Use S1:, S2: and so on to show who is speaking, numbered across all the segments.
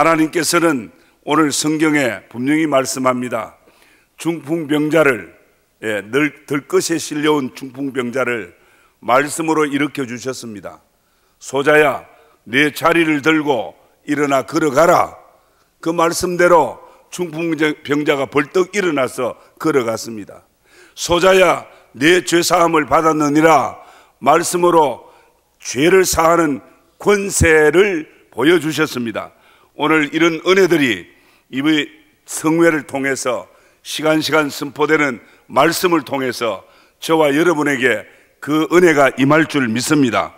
S1: 하나님께서는 오늘 성경에 분명히 말씀합니다. 중풍병자를, 들것에 실려온 중풍병자를 말씀으로 일으켜 주셨습니다. 소자야, 내 자리를 들고 일어나 걸어가라. 그 말씀대로 중풍병자가 벌떡 일어나서 걸어갔습니다. 소자야, 내 죄사함을 받았느니라. 말씀으로 죄를 사하는 권세를 보여주셨습니다. 오늘 이런 은혜들이 이 성회를 통해서 시간 선포되는 말씀을 통해서 저와 여러분에게 그 은혜가 임할 줄 믿습니다.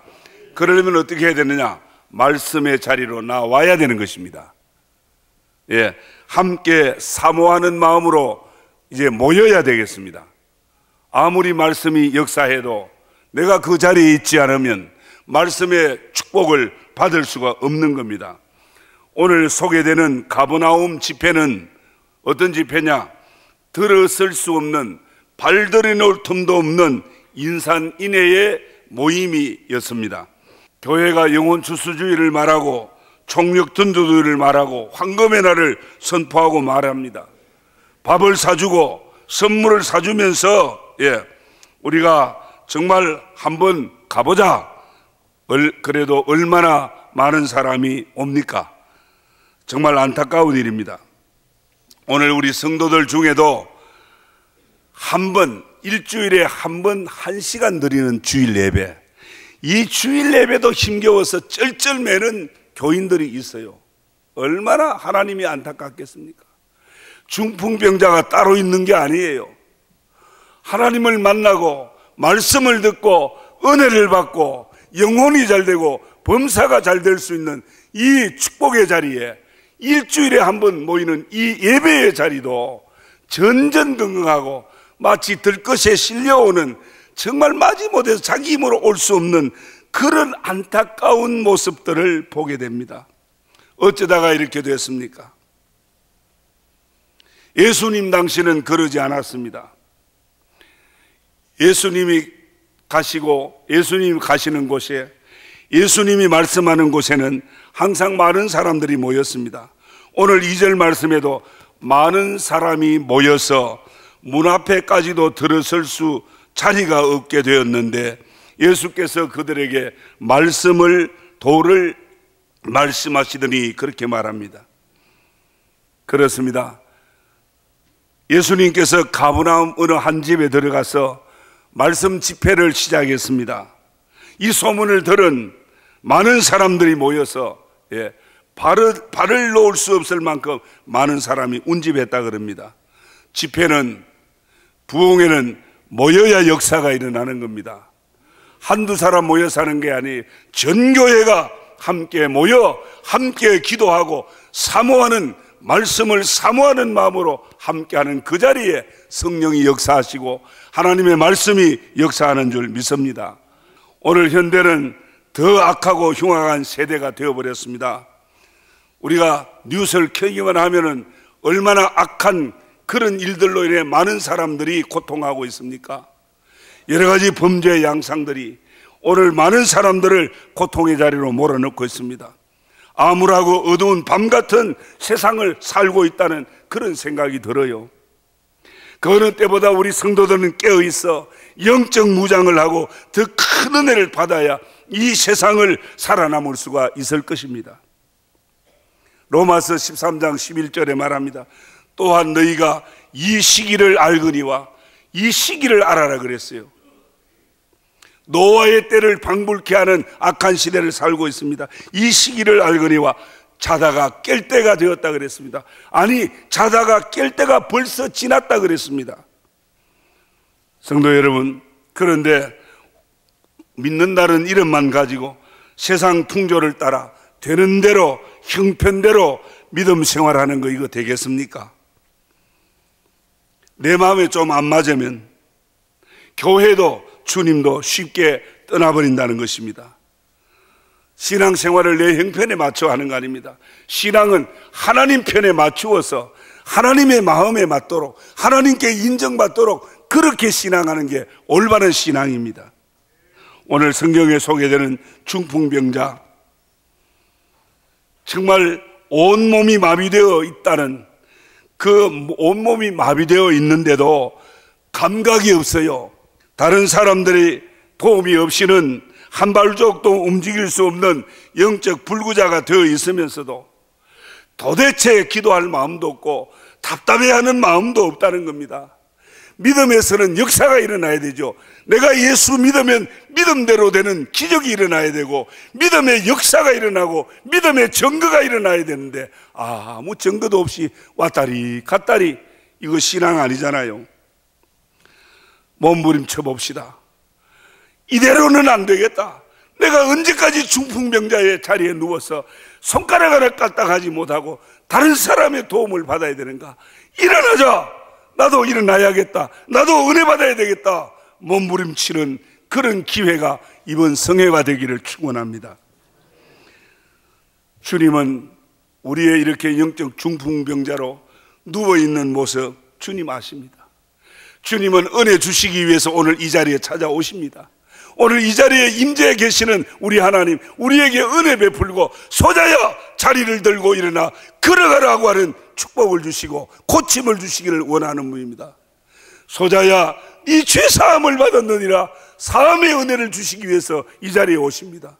S1: 그러려면 어떻게 해야 되느냐? 말씀의 자리로 나와야 되는 것입니다. 함께 사모하는 마음으로 이제 모여야 되겠습니다. 아무리 말씀이 역사해도 내가 그 자리에 있지 않으면 말씀의 축복을 받을 수가 없는 겁니다. 오늘 소개되는 가버나움 집회는 어떤 집회냐? 들어설 수 없는, 발들이 놓을 틈도 없는 인산인해의 모임이었습니다. 교회가 영혼 추수주의를 말하고 총력 전도주의를 말하고 황금의 날을 선포하고 말합니다. 밥을 사주고 선물을 사주면서 우리가 정말 한번 가보자. 그래도 얼마나 많은 사람이 옵니까? 정말 안타까운 일입니다. 오늘 우리 성도들 중에도 일주일에 한 번 1시간 드리는 주일 예배, 이 주일 예배도 힘겨워서 쩔쩔매는 교인들이 있어요. 얼마나 하나님이 안타깝겠습니까? 중풍병자가 따로 있는 게 아니에요. 하나님을 만나고 말씀을 듣고 은혜를 받고 영혼이 잘 되고 범사가 잘 될 수 있는 이 축복의 자리에 일주일에 한 번 모이는 이 예배의 자리도 전전긍긍하고 마치 들것에 실려오는, 정말 마지못해서 자기 힘으로 올 수 없는 그런 안타까운 모습들을 보게 됩니다. 어쩌다가 이렇게 됐습니까? 예수님 당시는 그러지 않았습니다. 예수님이 가시고 예수님이 가시는 곳에, 예수님이 말씀하는 곳에는 항상 많은 사람들이 모였습니다. 오늘 2절 말씀에도 많은 사람이 모여서 문 앞에까지도 들어설 수 자리가 없게 되었는데 예수께서 그들에게 도를 말씀하시더니 그렇게 말합니다. 그렇습니다. 예수님께서 가버나움 어느 한 집에 들어가서 말씀 집회를 시작했습니다. 이 소문을 들은 많은 사람들이 모여서 발을 놓을 수 없을 만큼 많은 사람이 운집했다 그럽니다. 집회는, 부흥회는 모여야 역사가 일어나는 겁니다. 한두 사람 모여서 하는 게 아니, 전교회가 함께 모여 함께 기도하고 사모하는, 말씀을 사모하는 마음으로 함께하는 그 자리에 성령이 역사하시고 하나님의 말씀이 역사하는 줄 믿습니다. 오늘 현대는 더 악하고 흉악한 세대가 되어버렸습니다. 우리가 뉴스를 켜기만 하면은 얼마나 악한 그런 일들로 인해 많은 사람들이 고통하고 있습니까? 여러 가지 범죄의 양상들이 오늘 많은 사람들을 고통의 자리로 몰아넣고 있습니다. 암울하고 어두운 밤 같은 세상을 살고 있다는 그런 생각이 들어요. 그 어느 때보다 우리 성도들은 깨어있어 영적 무장을 하고 더 큰 은혜를 받아야 이 세상을 살아남을 수가 있을 것입니다. 로마서 13장 11절에 말합니다. 또한 너희가 이 시기를 알거니와, 이 시기를 알아라 그랬어요. 노아의 때를 방불케 하는 악한 시대를 살고 있습니다. 이 시기를 알거니와 자다가 깰 때가 되었다 그랬습니다. 아니, 자다가 깰 때가 벌써 지났다 그랬습니다. 성도 여러분, 그런데 믿는다는 이름만 가지고 세상 풍조를 따라 되는 대로 형편대로 믿음 생활하는 거 이거 되겠습니까? 내 마음에 좀 안 맞으면 교회도 주님도 쉽게 떠나버린다는 것입니다. 신앙생활을 내 형편에 맞춰 하는 거 아닙니다. 신앙은 하나님 편에 맞추어서 하나님의 마음에 맞도록, 하나님께 인정받도록 그렇게 신앙하는 게 올바른 신앙입니다. 오늘 성경에 소개되는 중풍병자, 정말 온몸이 마비되어 있다는, 그 온몸이 마비되어 있는데도 감각이 없어요. 다른 사람들의 도움이 없이는 한 발짝도 움직일 수 없는 영적 불구자가 되어 있으면서도 도대체 기도할 마음도 없고 답답해하는 마음도 없다는 겁니다. 믿음에서는 역사가 일어나야 되죠. 내가 예수 믿으면 믿음대로 되는 기적이 일어나야 되고, 믿음의 역사가 일어나고 믿음의 증거가 일어나야 되는데, 아무 증거도 없이 왔다리 갔다리, 이거 신앙 아니잖아요. 몸부림쳐 봅시다. 이대로는 안 되겠다. 내가 언제까지 중풍병자의 자리에 누워서 손가락 하나 까딱하지 못하고 다른 사람의 도움을 받아야 되는가? 일어나자. 나도 일어나야겠다. 나도 은혜 받아야 되겠다. 몸부림치는 그런 기회가 이번 성회가 되기를 축원합니다. 주님은 우리의 이렇게 영적 중풍병자로 누워있는 모습 주님 아십니다. 주님은 은혜 주시기 위해서 오늘 이 자리에 찾아오십니다. 오늘 이 자리에 임재해 계시는 우리 하나님, 우리에게 은혜 베풀고 소자야 자리를 들고 일어나 걸어가라고 하는 축복을 주시고 고침을 주시기를 원하는 분입니다. 소자야 이 죄사함을 받았느니라, 사함의 은혜를 주시기 위해서 이 자리에 오십니다.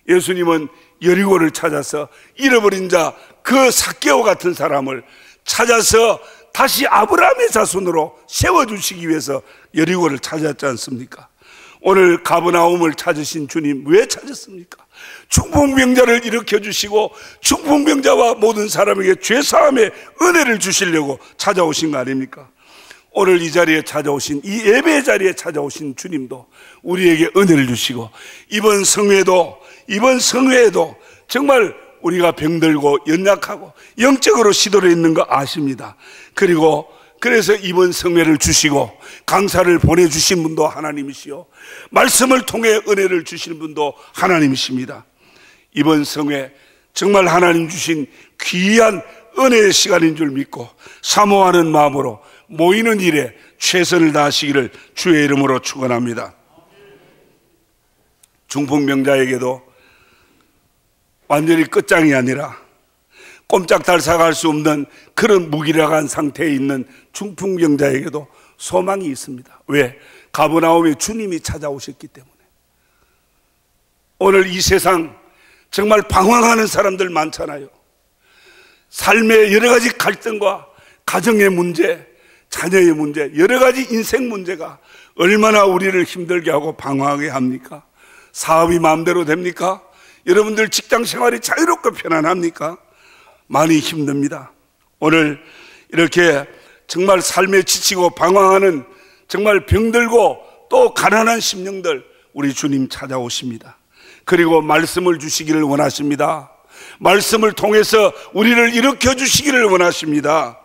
S1: 예수님은 여리고를 찾아서 잃어버린 자 그 삭개오 같은 사람을 찾아서 다시 아브라함의 자손으로 세워주시기 위해서 여리고를 찾았지 않습니까? 오늘 가버나움을 찾으신 주님 왜 찾았습니까? 중풍병자를 일으켜주시고 중풍병자와 모든 사람에게 죄사함의 은혜를 주시려고 찾아오신 거 아닙니까? 오늘 이 자리에 찾아오신, 이 예배 자리에 찾아오신 주님도 우리에게 은혜를 주시고, 이번 성회에도 정말 우리가 병들고 연약하고 영적으로 시들어 있는 거 아십니다. 그래서 이번 성회를 주시고 강사를 보내주신 분도 하나님이시요, 말씀을 통해 은혜를 주시는 분도 하나님이십니다. 이번 성회 정말 하나님 주신 귀한 은혜의 시간인 줄 믿고 사모하는 마음으로 모이는 일에 최선을 다하시기를 주의 이름으로 축원합니다. 중풍병자에게도 완전히 끝장이 아니라 꼼짝달싹할 수 없는 그런 무기력한 상태에 있는 중풍병자에게도 소망이 있습니다. 왜? 가버나움에 주님이 찾아오셨기 때문에. 오늘 이 세상 정말 방황하는 사람들 많잖아요. 삶의 여러 가지 갈등과 가정의 문제, 자녀의 문제, 여러 가지 인생 문제가 얼마나 우리를 힘들게 하고 방황하게 합니까? 사업이 마음대로 됩니까? 여러분들 직장 생활이 자유롭고 편안합니까? 많이 힘듭니다. 오늘 이렇게 정말 삶에 지치고 방황하는, 정말 병들고 또 가난한 심령들, 우리 주님 찾아오십니다. 그리고 말씀을 주시기를 원하십니다. 말씀을 통해서 우리를 일으켜 주시기를 원하십니다.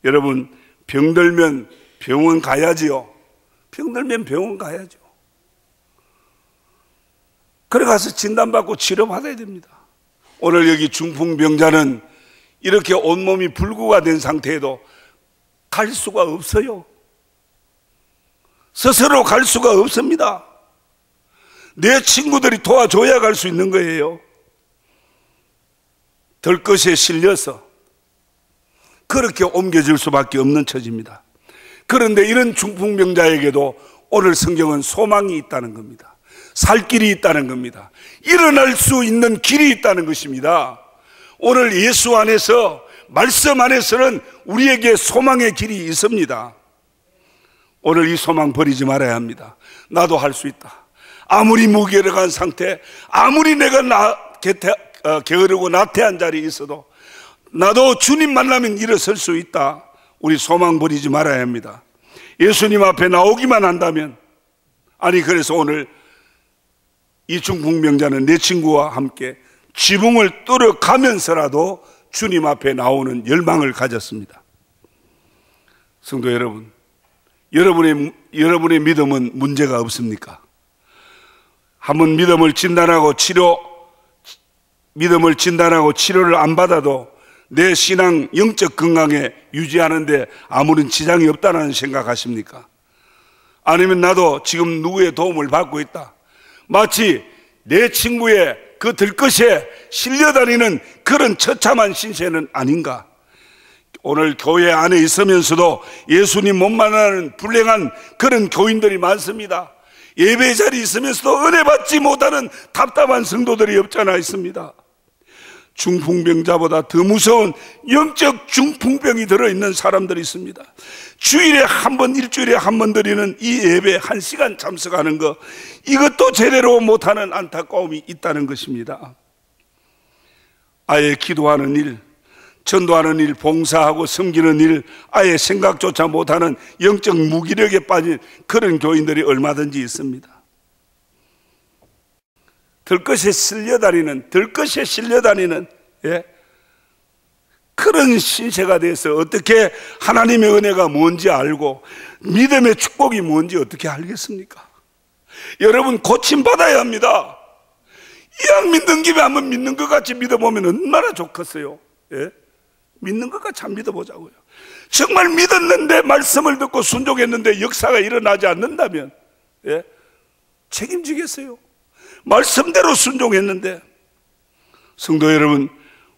S1: 여러분, 병들면 병원 가야지요. 병들면 병원 가야죠. 그래 가서 진단받고 치료받아야 됩니다. 오늘 여기 중풍병자는 이렇게 온몸이 불구가 된 상태에도 갈 수가 없어요. 스스로 갈 수가 없습니다. 내 친구들이 도와줘야 갈 수 있는 거예요. 들것에 실려서 그렇게 옮겨질 수밖에 없는 처지입니다. 그런데 이런 중풍병자에게도 오늘 성경은 소망이 있다는 겁니다. 살 길이 있다는 겁니다. 일어날 수 있는 길이 있다는 것입니다. 오늘 예수 안에서, 말씀 안에서는 우리에게 소망의 길이 있습니다. 오늘 이 소망 버리지 말아야 합니다. 나도 할 수 있다. 아무리 무기력한 상태, 아무리 내가 게으르고 나태한 자리에 있어도 나도 주님 만나면 일어설 수 있다. 우리 소망 버리지 말아야 합니다. 예수님 앞에 나오기만 한다면, 그래서 오늘 이 중풍병자는 내 친구와 함께 지붕을 뚫어가면서라도 주님 앞에 나오는 열망을 가졌습니다. 성도 여러분, 여러분의 믿음은 문제가 없습니까? 한번 믿음을 진단하고 치료를 안 받아도 내 신앙 영적 건강에 유지하는데 아무런 지장이 없다는 생각하십니까? 아니면 나도 지금 누구의 도움을 받고 있다, 마치 내 친구의 그 들것에 실려다니는 그런 처참한 신세는 아닌가? 오늘 교회 안에 있으면서도 예수님 못 만나는 불행한 그런 교인들이 많습니다. 예배 자리에 있으면서도 은혜 받지 못하는 답답한 성도들이 없잖아 있습니다. 중풍병자보다 더 무서운 영적 중풍병이 들어있는 사람들이 있습니다. 주일에 한 번, 일주일에 한 번 드리는 이 예배 1시간 참석하는 것, 이것도 제대로 못하는 안타까움이 있다는 것입니다. 아예 기도하는 일, 전도하는 일, 봉사하고 섬기는 일 아예 생각조차 못하는 영적 무기력에 빠진 그런 교인들이 얼마든지 있습니다. 들것에 실려다니는 그런 신세가 돼서 어떻게 하나님의 은혜가 뭔지 알고 믿음의 축복이 뭔지 어떻게 알겠습니까? 여러분, 고침받아야 합니다. 이왕 믿는 김에 한번 믿는 것 같이 믿어보면 얼마나 좋겠어요. 예? 믿는 것 같이 한번 믿어보자고요. 정말 믿었는데, 말씀을 듣고 순종했는데 역사가 일어나지 않는다면, 예? 책임지겠어요? 말씀대로 순종했는데. 성도 여러분,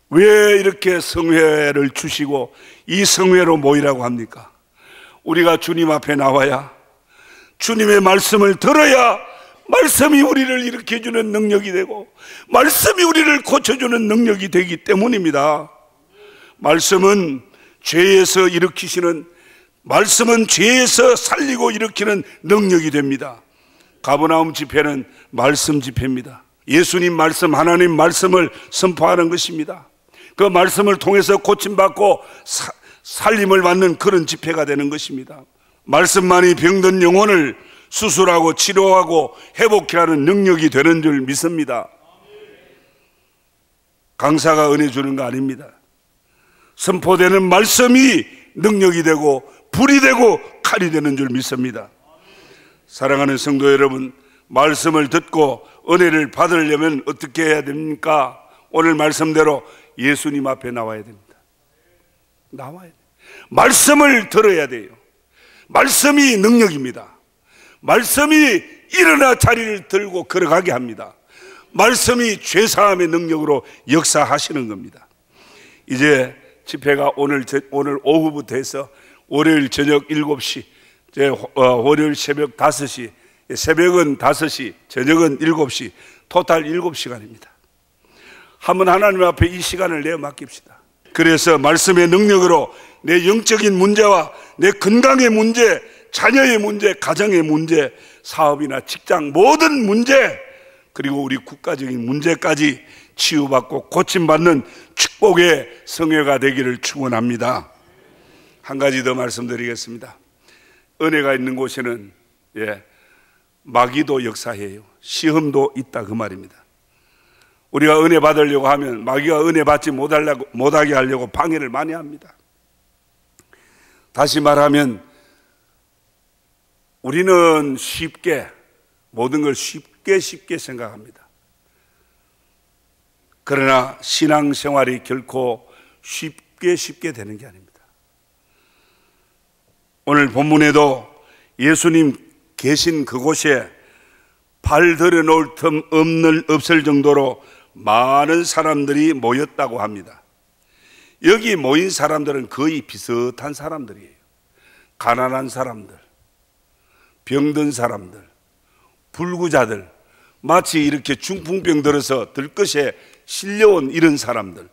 S1: 왜 이렇게 성회를 주시고 이 성회로 모이라고 합니까? 우리가 주님 앞에 나와야, 주님의 말씀을 들어야 말씀이 우리를 일으켜주는 능력이 되고 말씀이 우리를 고쳐주는 능력이 되기 때문입니다. 말씀은 죄에서 일으키시는, 말씀은 죄에서 살리고 일으키는 능력이 됩니다. 가버나움 집회는 말씀 집회입니다. 예수님 말씀, 하나님 말씀을 선포하는 것입니다. 그 말씀을 통해서 고침받고 살림을 받는 그런 집회가 되는 것입니다. 말씀만이 병든 영혼을 수술하고 치료하고 회복하는 능력이 되는 줄 믿습니다. 강사가 은혜 주는 거 아닙니다. 선포되는 말씀이 능력이 되고 불이 되고 칼이 되는 줄 믿습니다. 사랑하는 성도 여러분, 말씀을 듣고 은혜를 받으려면 어떻게 해야 됩니까? 오늘 말씀대로 예수님 앞에 나와야 됩니다. 나와야 돼요. 말씀을 들어야 돼요. 말씀이 능력입니다. 말씀이 일어나 자리를 들고 걸어가게 합니다. 말씀이 죄사함의 능력으로 역사하시는 겁니다. 이제 집회가 오늘 오후부터 해서 월요일 저녁 7시, 월요일 새벽 5시, 새벽은 5시, 저녁은 7시, 토탈 7시간입니다. 한번 하나님 앞에 이 시간을 내어 맡깁시다. 그래서 말씀의 능력으로 내 영적인 문제와 내 건강의 문제, 자녀의 문제, 가정의 문제, 사업이나 직장 모든 문제, 그리고 우리 국가적인 문제까지 치유받고 고침받는 축복의 성회가 되기를 축원합니다. 한 가지 더 말씀드리겠습니다. 은혜가 있는 곳에는 마귀도 역사해요. 시험도 있다, 그 말입니다. 우리가 은혜 받으려고 하면 마귀가 은혜 받지 못하게 하려고 방해를 많이 합니다. 다시 말하면 우리는 쉽게 모든 걸 쉽게 생각합니다. 그러나 신앙생활이 결코 쉽게 되는 게 아닙니다. 오늘 본문에도 예수님 계신 그곳에 발 들여놓을 틈 없을 정도로 많은 사람들이 모였다고 합니다. 여기 모인 사람들은 거의 비슷한 사람들이에요. 가난한 사람들, 병든 사람들, 불구자들, 마치 이렇게 중풍병 들어서 들것에 실려온 이런 사람들,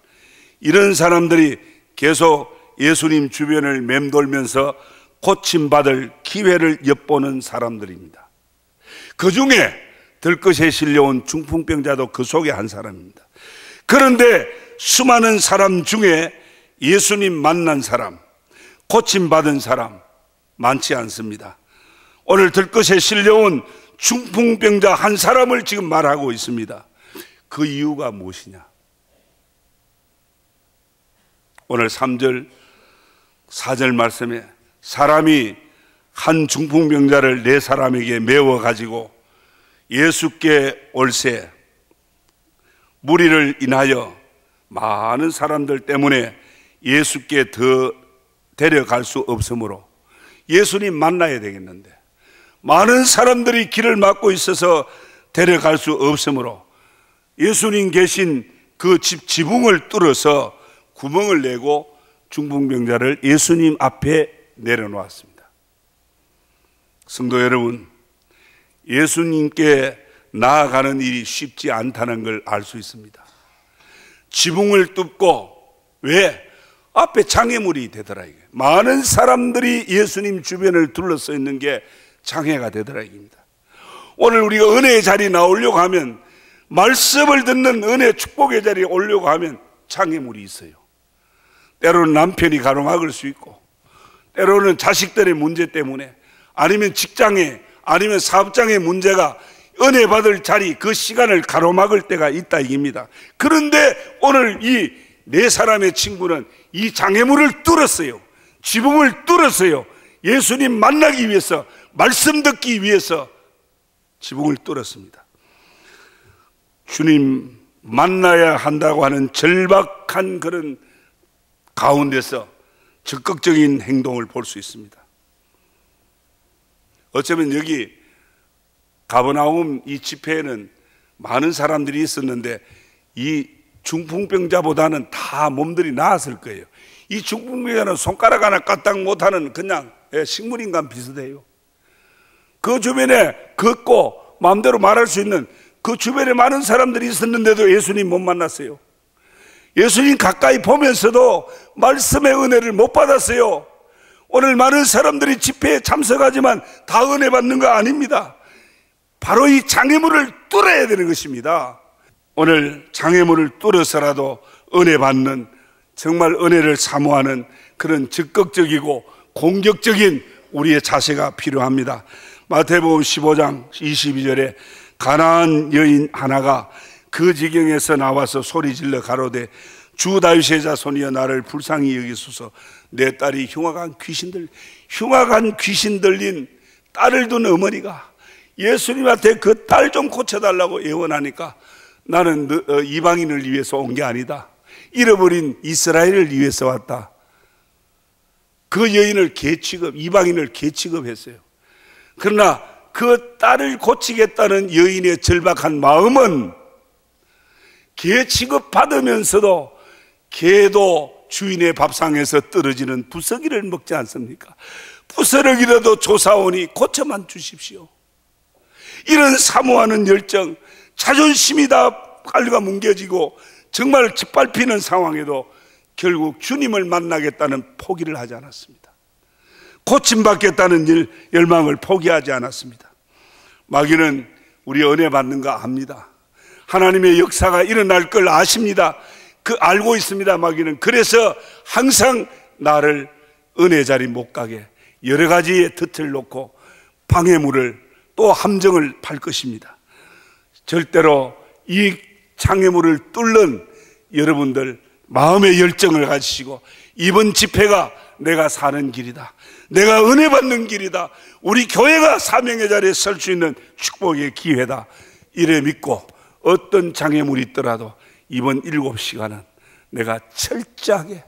S1: 이런 사람들이 계속 예수님 주변을 맴돌면서 고침받을 기회를 엿보는 사람들입니다. 그 중에 들것에 실려온 중풍병자도 그 속에 한 사람입니다. 그런데 수많은 사람 중에 예수님 만난 사람, 고침받은 사람 많지 않습니다. 오늘 들것에 실려온 중풍병자 한 사람을 지금 말하고 있습니다. 그 이유가 무엇이냐? 오늘 3절, 4절 말씀에 사람이 한 중풍병자를 네 사람에게 메워 가지고 예수께 올세, 무리를 인하여 많은 사람들 때문에 예수께 더 데려갈 수 없으므로 예수님 만나야 되겠는데 많은 사람들이 길을 막고 있어서 데려갈 수 없으므로 예수님 계신 그 집 지붕을 뚫어서 구멍을 내고 중풍병자를 예수님 앞에 내려놓았습니다. 성도 여러분, 예수님께 나아가는 일이 쉽지 않다는 걸 알 수 있습니다. 지붕을 뚫고, 왜? 앞에 장애물이 되더라. 이게 많은 사람들이 예수님 주변을 둘러서 있는 게 장애가 되더라 이겁니다. 오늘 우리가 은혜의 자리에 나오려고 하면, 말씀을 듣는 은혜 축복의 자리에 오려고 하면 장애물이 있어요. 때로는 남편이 가로막을 수 있고, 때로는 자식들의 문제 때문에, 아니면 직장에, 아니면 사업장의 문제가 은혜 받을 자리, 그 시간을 가로막을 때가 있다 이깁니다. 그런데 오늘 이 네 사람의 친구는 이 장애물을 뚫었어요. 지붕을 뚫었어요. 예수님 만나기 위해서, 말씀 듣기 위해서 지붕을 뚫었습니다. 주님 만나야 한다고 하는 절박한 그런 가운데서 적극적인 행동을 볼 수 있습니다. 어쩌면 여기 가버나움 이 집회에는 많은 사람들이 있었는데 이 중풍병자보다는 다 몸들이 나았을 거예요. 이 중풍병자는 손가락 하나 까딱 못하는 그냥 식물인간 비슷해요. 그 주변에 걷고 마음대로 말할 수 있는 그 주변에 많은 사람들이 있었는데도 예수님 못 만났어요. 예수님 가까이 보면서도 말씀의 은혜를 못 받았어요. 오늘 많은 사람들이 집회에 참석하지만 다 은혜 받는 거 아닙니다. 바로 이 장애물을 뚫어야 되는 것입니다. 오늘 장애물을 뚫어서라도 은혜 받는, 정말 은혜를 사모하는 그런 적극적이고 공격적인 우리의 자세가 필요합니다. 마태복음 15장 22절에 가난한 여인 하나가 그 지경에서 나와서 소리질러 가로되 주 다윗의 자손이여 나를 불쌍히 여기소서. 내 딸이 흉악한 귀신 들린 딸을 둔 어머니가 예수님한테 그 딸 좀 고쳐달라고 애원하니까 나는 이방인을 위해서 온 게 아니다. 잃어버린 이스라엘을 위해서 왔다. 그 여인을 이방인을 개취급했어요. 그러나 그 딸을 고치겠다는 여인의 절박한 마음은 개 취급받으면서도 개도 주인의 밥상에서 떨어지는 부스러기를 먹지 않습니까? 부스러기라도 조사오니 고쳐만 주십시오. 이런 사모하는 열정, 자존심이 다 깔려가 뭉개지고 정말 짓밟히는 상황에도 결국 주님을 만나겠다는 포기를 하지 않았습니다. 고침받겠다는 열망을 포기하지 않았습니다. 마귀는 우리 은혜 받는 거 압니다. 하나님의 역사가 일어날 걸 아십니다. 알고 있습니다. 마귀는. 그래서 항상 나를 은혜 자리 못 가게 여러 가지의 덫을 놓고 방해물을 또 함정을 팔 것입니다. 절대로 이 장애물을 뚫는 여러분들 마음의 열정을 가지시고 이번 집회가 내가 사는 길이다, 내가 은혜 받는 길이다, 우리 교회가 사명의 자리에 설 수 있는 축복의 기회다, 이래 믿고 어떤 장애물이 있더라도 이번 7시간은 내가 철저하게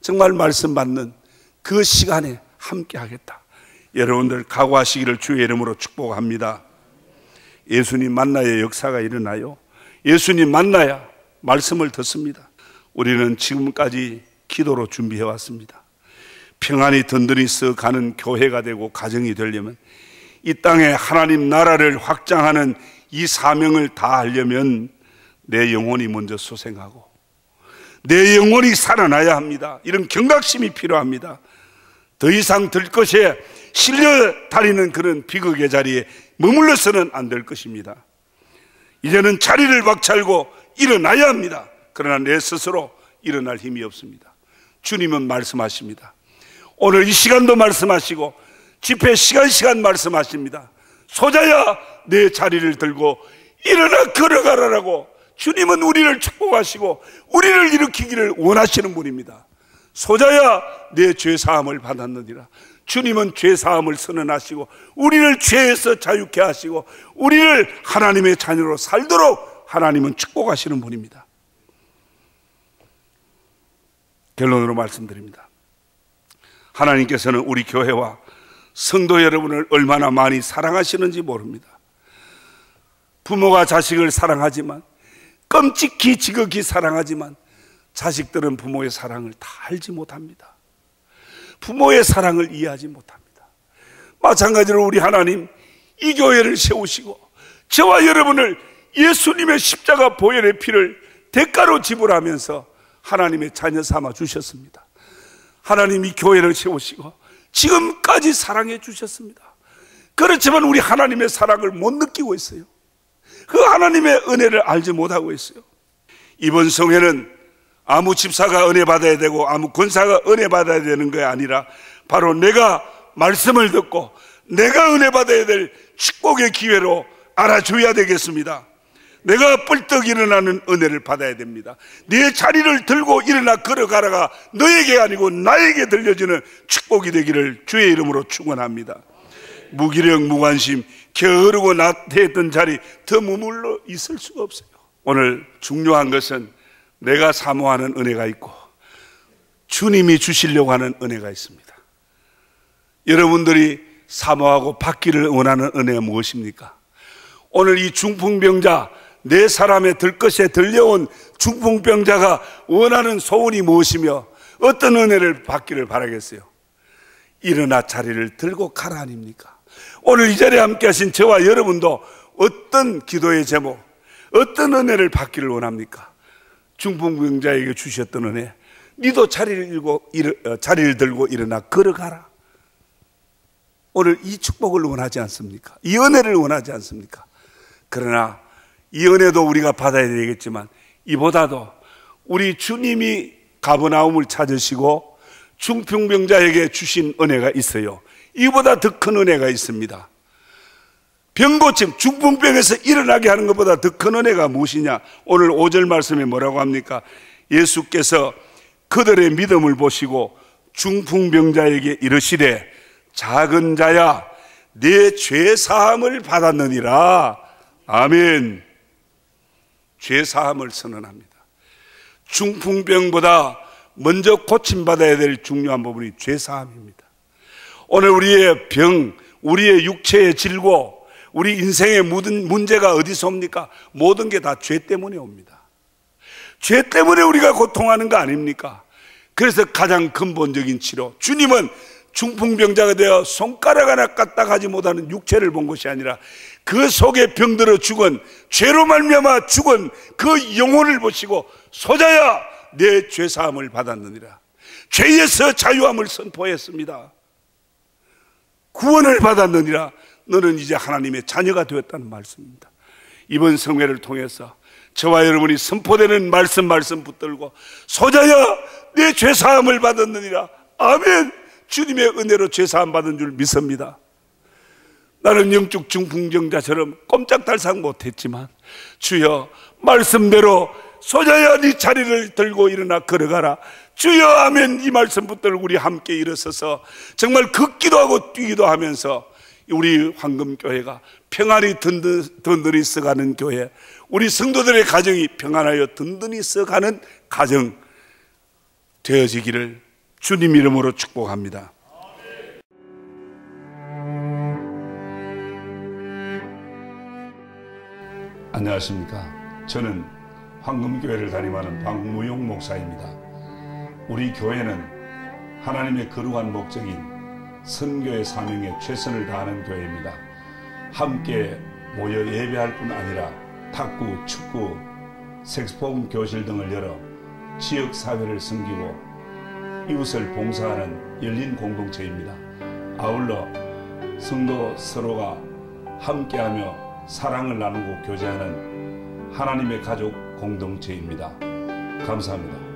S1: 정말 말씀 받는 그 시간에 함께 하겠다. 여러분들 각오하시기를 주의 이름으로 축복합니다. 예수님 만나야 역사가 일어나요. 예수님 만나야 말씀을 듣습니다. 우리는 지금까지 기도로 준비해 왔습니다. 평안히 든든히 써가는 교회가 되고 가정이 되려면, 이 땅에 하나님 나라를 확장하는 이 사명을 다하려면 내 영혼이 먼저 소생하고 내 영혼이 살아나야 합니다. 이런 경각심이 필요합니다. 더 이상 들 것에 실려 다니는 그런 비극의 자리에 머물러서는 안 될 것입니다. 이제는 자리를 박차고 일어나야 합니다. 그러나 내 스스로 일어날 힘이 없습니다. 주님은 말씀하십니다. 오늘 이 시간도 말씀하시고 집회 시간 말씀하십니다. 소자야 내 자리를 들고 일어나 걸어가라라고. 주님은 우리를 축복하시고 우리를 일으키기를 원하시는 분입니다. 소자야 내 죄사함을 받았느니라. 주님은 죄사함을 선언하시고 우리를 죄에서 자유케 하시고 우리를 하나님의 자녀로 살도록 하나님은 축복하시는 분입니다. 결론으로 말씀드립니다. 하나님께서는 우리 교회와 성도 여러분을 얼마나 많이 사랑하시는지 모릅니다. 부모가 자식을 사랑하지만 끔찍히 지극히 사랑하지만 자식들은 부모의 사랑을 다 알지 못합니다. 부모의 사랑을 이해하지 못합니다. 마찬가지로 우리 하나님 이 교회를 세우시고 저와 여러분을 예수님의 십자가 보혈의 피를 대가로 지불하면서 하나님의 자녀 삼아 주셨습니다. 하나님 이 교회를 세우시고 지금까지 사랑해 주셨습니다. 그렇지만 우리 하나님의 사랑을 못 느끼고 있어요. 그 하나님의 은혜를 알지 못하고 있어요. 이번 성회는 아무 집사가 은혜 받아야 되고 아무 권사가 은혜 받아야 되는 게 아니라 바로 내가 말씀을 듣고 내가 은혜 받아야 될 축복의 기회로 알아줘야 되겠습니다. 내가 뻘떡 일어나는 은혜를 받아야 됩니다. 네 자리를 들고 일어나 걸어가라가 너에게 아니고 나에게 들려지는 축복이 되기를 주의 이름으로 축원합니다. 무기력 무관심 게으르고 나태했던 자리 더 머물러 있을 수가 없어요. 오늘 중요한 것은 내가 사모하는 은혜가 있고 주님이 주시려고 하는 은혜가 있습니다. 여러분들이 사모하고 받기를 원하는 은혜가 무엇입니까? 오늘 이 중풍병자 내 사람의 들것에 들려온 중풍병자가 원하는 소원이 무엇이며 어떤 은혜를 받기를 바라겠어요? 일어나 자리를 들고 가라 아닙니까? 오늘 이 자리에 함께 하신 저와 여러분도 어떤 기도의 제목, 어떤 은혜를 받기를 원합니까? 중풍병자에게 주셨던 은혜, 니도 자리를 들고 일어나 걸어가라. 오늘 이 축복을 원하지 않습니까? 이 은혜를 원하지 않습니까? 그러나 이 은혜도 우리가 받아야 되겠지만 이보다도 우리 주님이 가버나움을 찾으시고 중풍병자에게 주신 은혜가 있어요. 이보다 더 큰 은혜가 있습니다. 병고침, 중풍병에서 일어나게 하는 것보다 더 큰 은혜가 무엇이냐? 오늘 5절 말씀에 뭐라고 합니까? 예수께서 그들의 믿음을 보시고 중풍병자에게 이르시되 작은 자야 내 죄사함을 받았느니라. 아멘. 죄사함을 선언합니다. 중풍병보다 먼저 고침받아야 될 중요한 부분이 죄사함입니다. 오늘 우리의 병, 우리의 육체의 질고, 우리 인생의 모든 문제가 어디서 옵니까? 모든 게 다 죄 때문에 옵니다. 죄 때문에 우리가 고통하는 거 아닙니까? 그래서 가장 근본적인 치료, 주님은 중풍병자가 되어 손가락 하나 까딱하지 못하는 육체를 본 것이 아니라 그 속에 병들어 죽은, 죄로 말미암아 죽은 그 영혼을 보시고 소자야 내 죄사함을 받았느니라. 죄에서 자유함을 선포했습니다. 구원을 받았느니라. 너는 이제 하나님의 자녀가 되었다는 말씀입니다. 이번 성회를 통해서 저와 여러분이 선포되는 말씀 붙들고 소자야 내 죄사함을 받았느니라. 아멘. 주님의 은혜로 죄사함 받은 줄 믿습니다. 나는 영적 중풍병자처럼 꼼짝달싹 못했지만 주여 말씀대로 소자야 네 자리를 들고 일어나 걸어가라. 주여 아멘. 이 말씀 붙들고 우리 함께 일어서서 정말 걷기도 하고 뛰기도 하면서 우리 황금교회가 평안히 든든히 써가는 교회, 우리 성도들의 가정이 평안하여 든든히 써가는 가정 되어지기를 주님 이름으로 축복합니다. 안녕하십니까. 저는 황금교회를 담임하는 박무용 목사입니다. 우리 교회는 하나님의 거룩한 목적인 선교의 사명에 최선을 다하는 교회입니다. 함께 모여 예배할 뿐 아니라 탁구, 축구, 색소폰 교실 등을 열어 지역사회를 섬기고 이웃을 봉사하는 열린 공동체입니다. 아울러 성도 서로가 함께하며 사랑을 나누고 교제하는 하나님의 가족 공동체입니다. 감사합니다.